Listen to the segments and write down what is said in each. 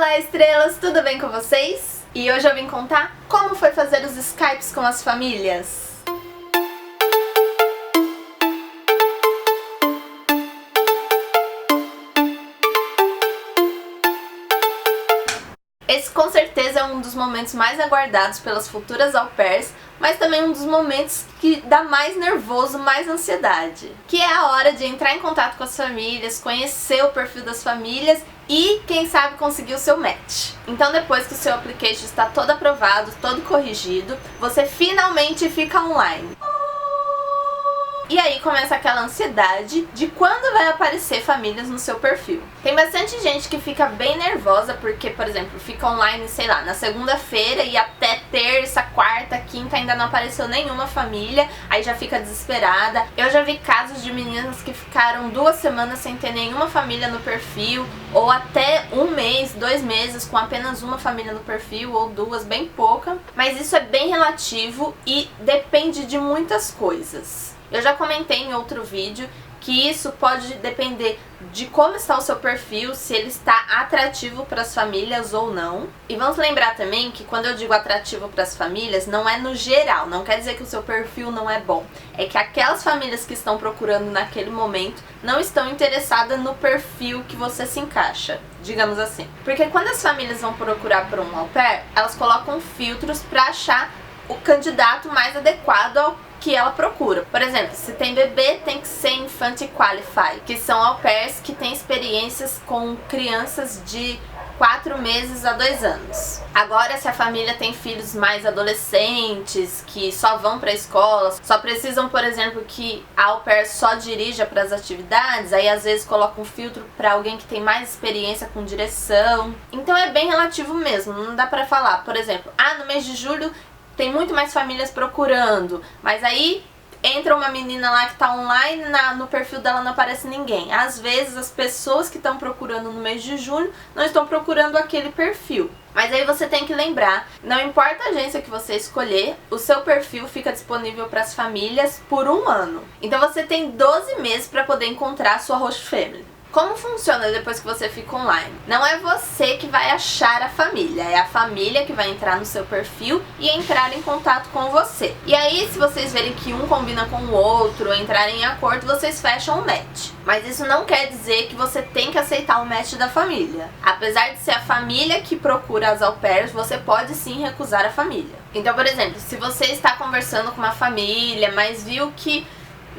Olá, estrelas! Tudo bem com vocês? E hoje eu vim contar como foi fazer os Skypes com as famílias. Esse com certeza é um dos momentos mais aguardados pelas futuras au pairs, mas também um dos momentos que dá mais nervoso, mais ansiedade. Que é a hora de entrar em contato com as famílias, conhecer o perfil das famílias e, quem sabe, conseguir o seu match. Então depois que o seu application está todo aprovado, todo corrigido, você finalmente fica online. E aí começa aquela ansiedade de quando vai aparecer famílias no seu perfil. Tem bastante gente que fica bem nervosa porque, por exemplo, fica online, sei lá, na segunda-feira e até terça, quarta, quinta ainda não apareceu nenhuma família, aí já fica desesperada. Eu já vi casos de meninas que ficaram 2 semanas sem ter nenhuma família no perfil, ou até 1 mês, 2 meses com apenas uma família no perfil, ou 2, bem pouca. Mas isso é bem relativo e depende de muitas coisas. Eu já comentei em outro vídeo que isso pode depender de como está o seu perfil, se ele está atrativo para as famílias ou não. E vamos lembrar também que quando eu digo atrativo para as famílias, não é no geral, não quer dizer que o seu perfil não é bom. É que aquelas famílias que estão procurando naquele momento não estão interessadas no perfil que você se encaixa, digamos assim. Porque quando as famílias vão procurar por um au pair, elas colocam filtros para achar o candidato mais adequado ao que ela procura. Por exemplo, se tem bebê, tem que ser Infant Qualified, que são au pairs que têm experiências com crianças de 4 meses a 2 anos. Agora, se a família tem filhos mais adolescentes, que só vão para a escola, só precisam, por exemplo, que a au pair só dirija para as atividades, aí às vezes coloca um filtro para alguém que tem mais experiência com direção. Então é bem relativo mesmo, não dá para falar, por exemplo, no mês de julho tem muito mais famílias procurando, mas aí entra uma menina lá que tá online, no perfil dela não aparece ninguém. Às vezes as pessoas que estão procurando no mês de junho não estão procurando aquele perfil. Mas aí você tem que lembrar, não importa a agência que você escolher, o seu perfil fica disponível para as famílias por 1 ano. Então você tem 12 meses para poder encontrar a sua host family. Como funciona depois que você fica online? Não é você que vai achar a família, é a família que vai entrar no seu perfil e entrar em contato com você. E aí, se vocês verem que um combina com o outro, entrarem em acordo, vocês fecham o match. Mas isso não quer dizer que você tem que aceitar o match da família. Apesar de ser a família que procura as au pairs, você pode sim recusar a família. Então, por exemplo, se você está conversando com uma família, mas viu que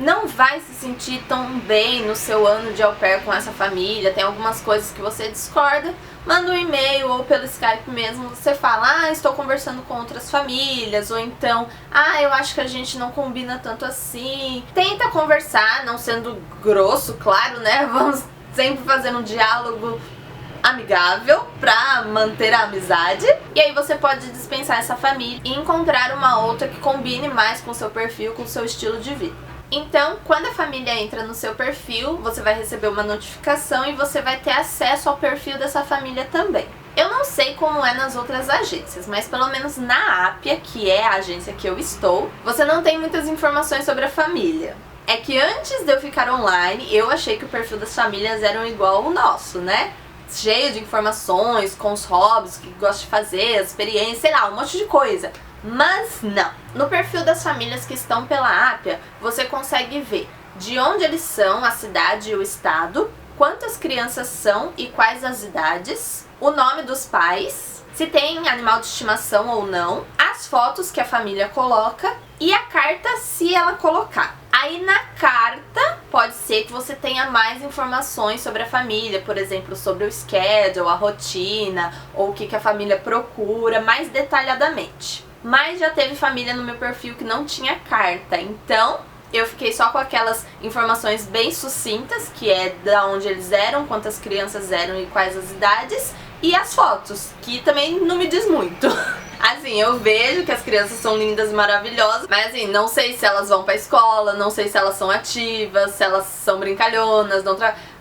não vai se sentir tão bem no seu ano de au pair com essa família, tem algumas coisas que você discorda, manda um e-mail ou pelo Skype mesmo, você fala, estou conversando com outras famílias, ou então, eu acho que a gente não combina tanto assim. Tenta conversar, não sendo grosso, claro, né? Vamos sempre fazer um diálogo amigável pra manter a amizade. E aí você pode dispensar essa família e encontrar uma outra que combine mais com o seu perfil, com o seu estilo de vida. Então, quando a família entra no seu perfil, você vai receber uma notificação e você vai ter acesso ao perfil dessa família também. Eu não sei como é nas outras agências, mas pelo menos na Appia, que é a agência que eu estou, você não tem muitas informações sobre a família. É que antes de eu ficar online, eu achei que o perfil das famílias era igual ao nosso, né? Cheio de informações, com os hobbies, o que gosta de fazer, as experiências, sei lá, um monte de coisa. Mas não. No perfil das famílias que estão pela Appia, você consegue ver de onde eles são, a cidade e o estado, quantas crianças são e quais as idades, o nome dos pais, se tem animal de estimação ou não, as fotos que a família coloca e a carta se ela colocar. Aí na carta pode ser que você tenha mais informações sobre a família, por exemplo, sobre o schedule, a rotina, ou o que a família procura mais detalhadamente. Mas já teve família no meu perfil que não tinha carta, então eu fiquei só com aquelas informações bem sucintas, que é da onde eles eram, quantas crianças eram e quais as idades, e as fotos, que também não me diz muito. Assim, eu vejo que as crianças são lindas e maravilhosas, mas assim, não sei se elas vão pra escola, não sei se elas são ativas, se elas são brincalhonas,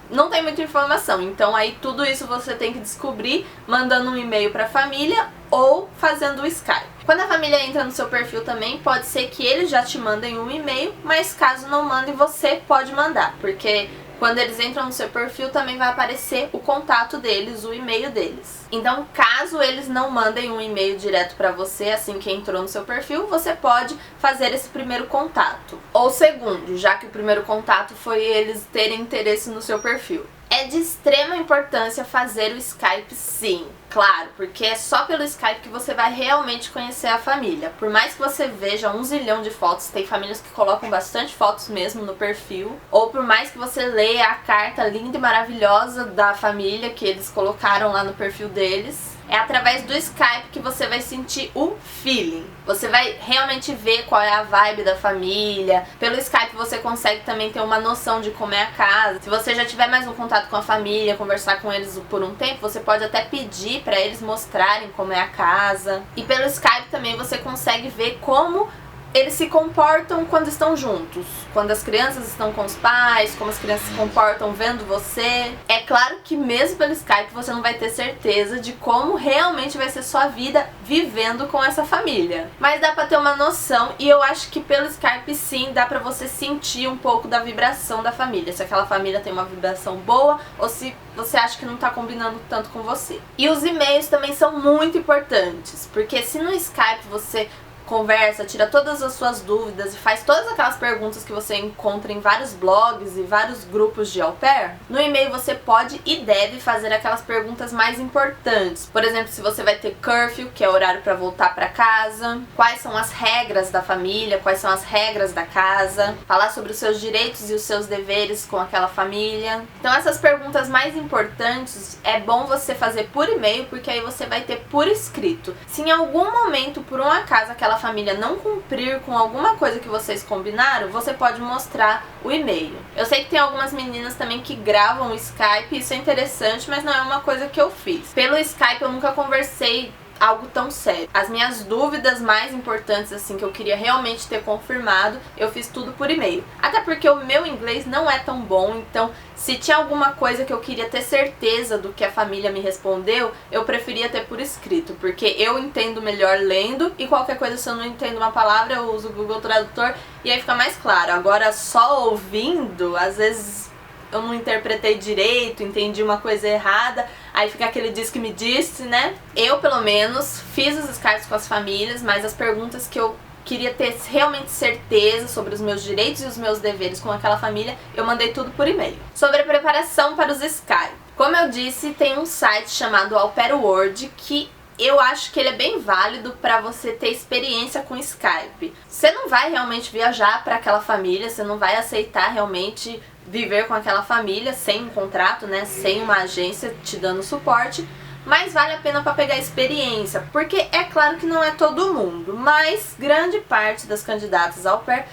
não tem muita informação. Então aí tudo isso você tem que descobrir mandando um e-mail pra família ou fazendo o Skype. Quando a família entra no seu perfil também, pode ser que eles já te mandem um e-mail, mas caso não mandem, você pode mandar, porque quando eles entram no seu perfil também vai aparecer o contato deles, o e-mail deles. Então, caso eles não mandem um e-mail direto pra você assim que entrou no seu perfil, você pode fazer esse primeiro contato. Ou segundo, já que o primeiro contato foi eles terem interesse no seu perfil. É de extrema importância fazer o Skype, sim, claro, porque é só pelo Skype que você vai realmente conhecer a família. Por mais que você veja 1 zilhão de fotos, tem famílias que colocam bastante fotos mesmo no perfil, ou por mais que você leia a carta linda e maravilhosa da família que eles colocaram lá no perfil deles, é através do Skype que você vai sentir o feeling. Você vai realmente ver qual é a vibe da família. Pelo Skype você consegue também ter uma noção de como é a casa. Se você já tiver mais um contato com a família, conversar com eles por um tempo, você pode até pedir para eles mostrarem como é a casa. E pelo Skype também você consegue ver como eles se comportam quando estão juntos, quando as crianças estão com os pais, como as crianças se comportam vendo você. É claro que mesmo pelo Skype você não vai ter certeza de como realmente vai ser sua vida vivendo com essa família, mas dá pra ter uma noção, e eu acho que pelo Skype sim dá pra você sentir um pouco da vibração da família, se aquela família tem uma vibração boa ou se você acha que não tá combinando tanto com você. E os e-mails também são muito importantes, porque se no Skype você conversa, tira todas as suas dúvidas e faz todas aquelas perguntas que você encontra em vários blogs e vários grupos de au pair, no e-mail você pode e deve fazer aquelas perguntas mais importantes. Por exemplo, se você vai ter curfew, que é o horário para voltar para casa, quais são as regras da família, quais são as regras da casa, falar sobre os seus direitos e os seus deveres com aquela família. Então essas perguntas mais importantes é bom você fazer por e-mail, porque aí você vai ter por escrito. Se em algum momento, por um acaso, aquela família não cumprir com alguma coisa que vocês combinaram, você pode mostrar o e-mail. Eu sei que tem algumas meninas também que gravam o Skype, isso é interessante, mas não é uma coisa que eu fiz. Pelo Skype eu nunca conversei algo tão sério. As minhas dúvidas mais importantes, assim, que eu queria realmente ter confirmado, eu fiz tudo por e-mail. Até porque o meu inglês não é tão bom, então se tinha alguma coisa que eu queria ter certeza do que a família me respondeu, eu preferia ter por escrito, porque eu entendo melhor lendo, e qualquer coisa, se eu não entendo uma palavra, eu uso o Google Tradutor e aí fica mais claro. Agora, só ouvindo, às vezes eu não interpretei direito, entendi uma coisa errada, aí fica aquele diz que me disse, né? Eu, pelo menos, fiz os Skypes com as famílias, mas as perguntas que eu queria ter realmente certeza sobre os meus direitos e os meus deveres com aquela família, eu mandei tudo por e-mail. Sobre a preparação para os Skype. Como eu disse, tem um site chamado Au Pair World que eu acho que ele é bem válido para você ter experiência com Skype. Você não vai realmente viajar para aquela família, você não vai aceitar realmente viver com aquela família sem um contrato, né, sem uma agência te dando suporte, mas vale a pena para pegar experiência, porque é claro que não é todo mundo, mas grande parte das candidatas au pair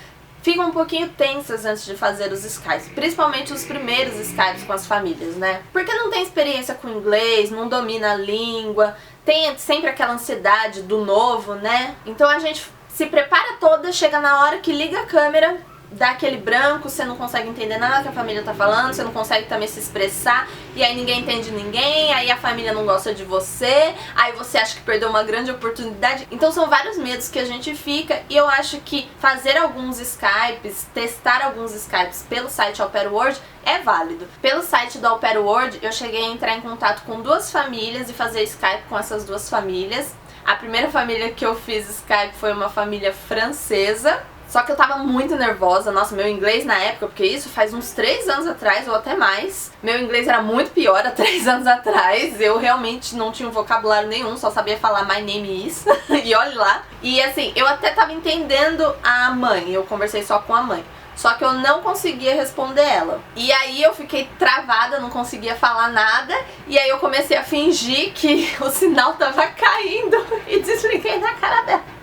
ficam um pouquinho tensas antes de fazer os Skypes, principalmente os primeiros Skypes com as famílias, né? Porque não tem experiência com inglês, não domina a língua, tem sempre aquela ansiedade do novo, né? Então a gente se prepara toda, chega na hora que liga a câmera, dá aquele branco, você não consegue entender nada que a família tá falando, você não consegue também se expressar, e aí ninguém entende ninguém, aí a família não gosta de você, aí você acha que perdeu uma grande oportunidade. Então são vários medos que a gente fica, e eu acho que fazer alguns Skypes, testar alguns Skypes pelo site Au Pair World é válido. Pelo site do Au Pair World eu cheguei a entrar em contato com 2 famílias e fazer Skype com essas 2 famílias. A primeira família que eu fiz Skype foi uma família francesa. Só que eu tava muito nervosa, nossa, meu inglês na época, porque isso faz uns 3 anos atrás ou até mais, meu inglês era muito pior há 3 anos atrás, eu realmente não tinha um vocabulário nenhum, só sabia falar my name is, e olhe lá. E assim, eu até tava entendendo a mãe, eu conversei só com a mãe, só que eu não conseguia responder ela. E aí eu fiquei travada, não conseguia falar nada, e aí eu comecei a fingir que o sinal tava caindo e desliguei na cara dela.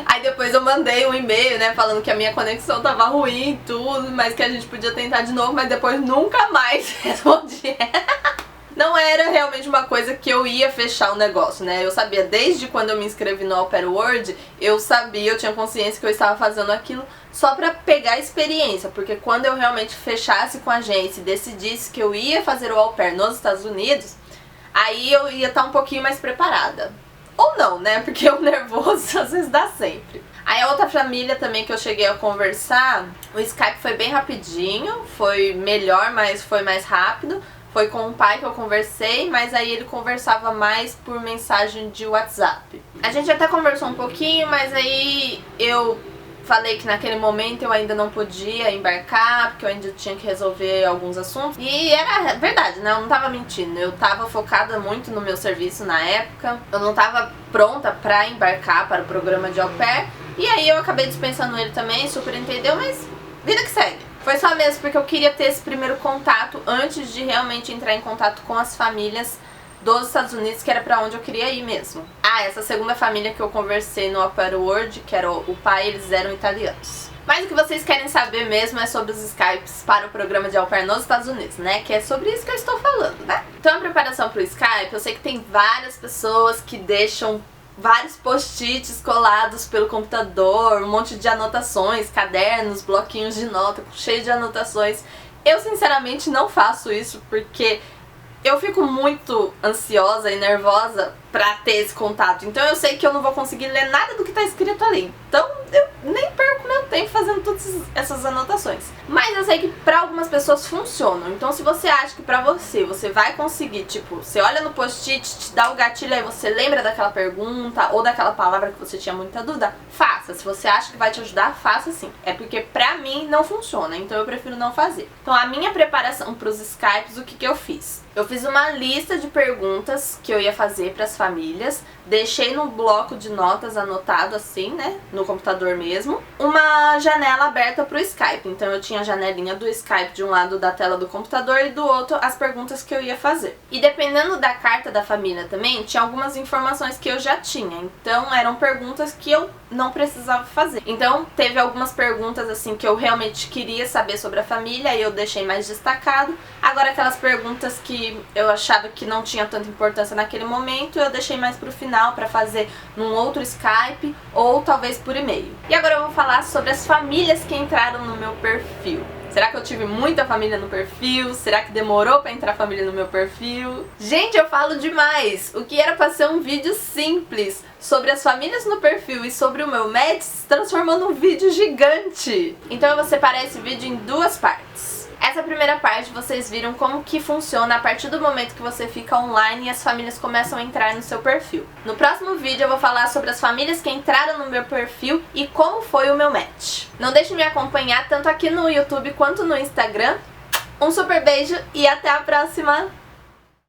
Aí depois eu mandei um e-mail, né, falando que a minha conexão tava ruim e tudo, mas que a gente podia tentar de novo, mas depois nunca mais respondi. Não era realmente uma coisa que eu ia fechar o negócio, né, eu sabia, desde quando eu me inscrevi no Au Pair World, eu sabia, eu tinha consciência que eu estava fazendo aquilo só pra pegar experiência, porque quando eu realmente fechasse com a agência e decidisse que eu ia fazer o Au Pair nos Estados Unidos, aí eu ia estar um pouquinho mais preparada. Ou não, né? Porque o nervoso às vezes dá sempre. Aí a outra família também que eu cheguei a conversar, o Skype foi bem rapidinho, foi melhor, mas foi mais rápido. Foi com o pai que eu conversei, mas aí ele conversava mais por mensagem de WhatsApp. A gente até conversou um pouquinho, mas aí eu falei que naquele momento eu ainda não podia embarcar, porque eu ainda tinha que resolver alguns assuntos. E era verdade, né? Eu não tava mentindo. Eu tava focada muito no meu serviço na época. Eu não tava pronta pra embarcar para o programa de au pair. E aí eu acabei dispensando ele também, super entendeu, mas vida que segue. Foi só mesmo porque eu queria ter esse primeiro contato antes de realmente entrar em contato com as famílias dos Estados Unidos, que era pra onde eu queria ir mesmo. Ah, essa segunda família que eu conversei no Au Pair World, que era o pai, eles eram italianos. Mas o que vocês querem saber mesmo é sobre os Skypes para o programa de au pair nos Estados Unidos, né? Que é sobre isso que eu estou falando, né? Então a preparação para o Skype, eu sei que tem várias pessoas que deixam vários post-its colados pelo computador, um monte de anotações, cadernos, bloquinhos de nota, cheio de anotações. Eu sinceramente não faço isso porque eu fico muito ansiosa e nervosa pra ter esse contato. Então eu sei que eu não vou conseguir ler nada do que tá escrito ali. Então eu nem perco meu tempo fazendo todas essas anotações. Mas eu sei que pra algumas pessoas funcionam. Então se você acha que pra você vai conseguir, tipo, você olha no post-it, te dá o gatilho aí, você lembra daquela pergunta ou daquela palavra que você tinha muita dúvida, faça. Se você acha que vai te ajudar, faça sim. É porque pra mim não funciona, então eu prefiro não fazer. Então a minha preparação pros Skypes, o que eu fiz? Eu fiz uma lista de perguntas que eu ia fazer para as famílias, deixei no bloco de notas anotado assim, né, no computador mesmo, uma janela aberta para o Skype. Então eu tinha a janelinha do Skype de um lado da tela do computador e do outro as perguntas que eu ia fazer. E dependendo da carta da família também, tinha algumas informações que eu já tinha. Então eram perguntas que eu não precisava fazer. Então teve algumas perguntas assim que eu realmente queria saber sobre a família e eu deixei mais destacado. Agora aquelas perguntas que eu achava que não tinha tanta importância naquele momento, eu deixei mais pro final pra fazer num outro Skype ou talvez por e-mail. E agora eu vou falar sobre as famílias que entraram no meu perfil. Será que eu tive muita família no perfil? Será que demorou pra entrar família no meu perfil? Gente, eu falo demais! O que era pra ser um vídeo simples sobre as famílias no perfil e sobre o meu match se transformou num vídeo gigante. Então eu vou separar esse vídeo em duas partes. Essa primeira parte vocês viram como que funciona a partir do momento que você fica online e as famílias começam a entrar no seu perfil. No próximo vídeo eu vou falar sobre as famílias que entraram no meu perfil e como foi o meu match. Não deixe de me acompanhar tanto aqui no YouTube quanto no Instagram. Um super beijo e até a próxima!